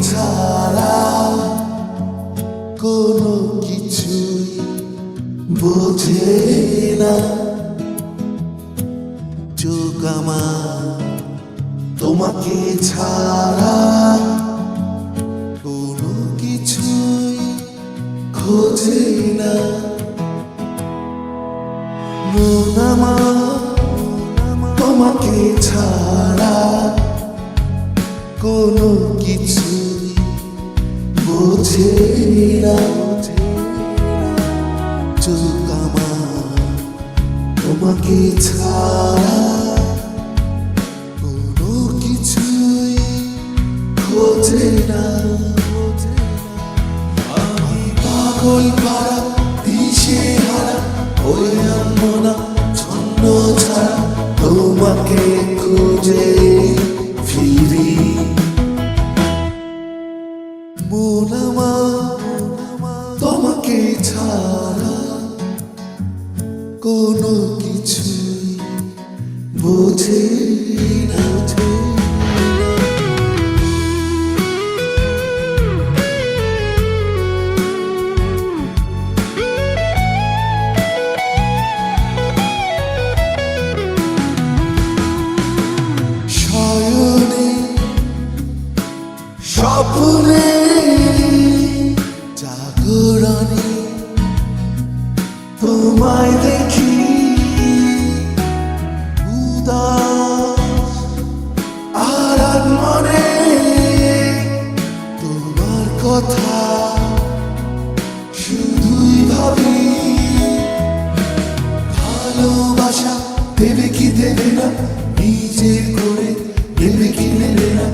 ছাড়া কোনো কিছুই বোঝে না চোখ আমার তোমাকে ছাড়া কোনো কিছুই খোঁজে না মন আমার তোমাকে ছাড়া কোনো কিছুই বোঝে না চোখ আমার তোমাকে ছাড়া কোনো কিছুই খোঁজে না আমি পাগল পারা দিশে হারা হয়ে আনবো না ছন্ন ছাড়া তোমাকে খুঁজে ফিরি মন আমার তোমাকে ছাড়া কোনো কিছুই বোঝে না স্বপ্নে জাগরণে তোমায় দেখি উদাস আর মনে তোমার কথা শুধুই ভাবি ভালোবাসা দেবে কি দেবে না নিজের করে দেবে কি নেবে না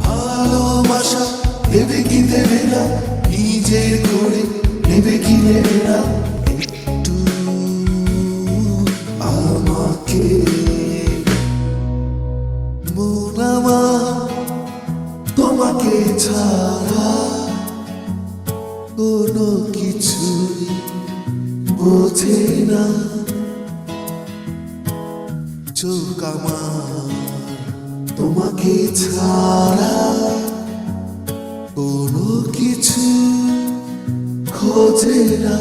ভালোবাসা দেবে কি দেবে না নিজের করে নেবে কি নেবে না একটু আমাকে মন আমার তোমাকে ছাড়া কোনো কিছুই বোঝে না চোখ আমার তোমাকে ছাড়া কোনো কিছু খোঁজে না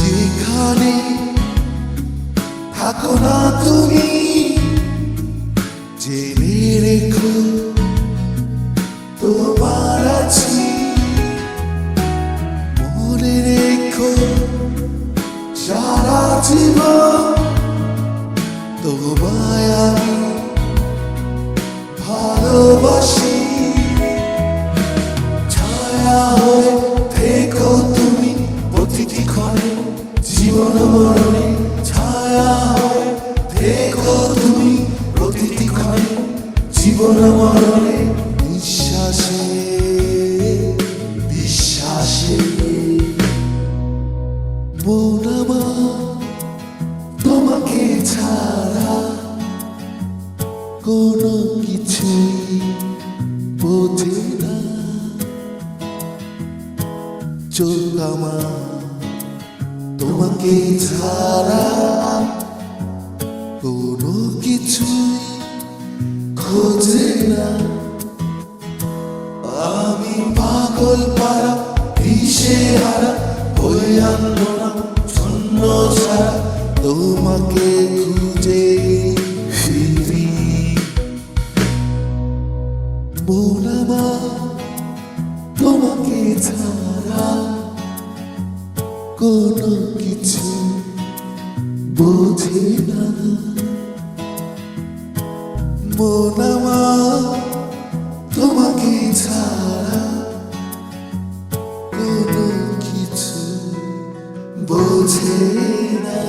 যেখানে থাকো না তুমি জেনে রেখো তোমার আছি মনে রেখো সারা জীবন তোমায় আমি ভালোবাসি ছায়া হয়ে থেকো তুমি প্রতিটি ক্ষণে জীবন মরণে ছায়া হয়ে থেকো তুমি প্রতিটি ক্ষণে জীবন মরণে বিশ্বাসে বিশ্বাসে মন আমার তোমাকে ছাড়া কোনো কিছুই বোঝে না চোখ আমার তোমাকে ছাড়া কোনো কিছুই খোঁজে না আমি পাগল পারা দিশে হারা হয়ে আনবো না ছন্ন ছাড়া তোমাকে খুঁজে ফিরি মন আমার তোমাকে ছাড়া কোনো কিছু বোঝে না মন আমার তোমাকে ছাড়া কোনো কিছু বোঝে না।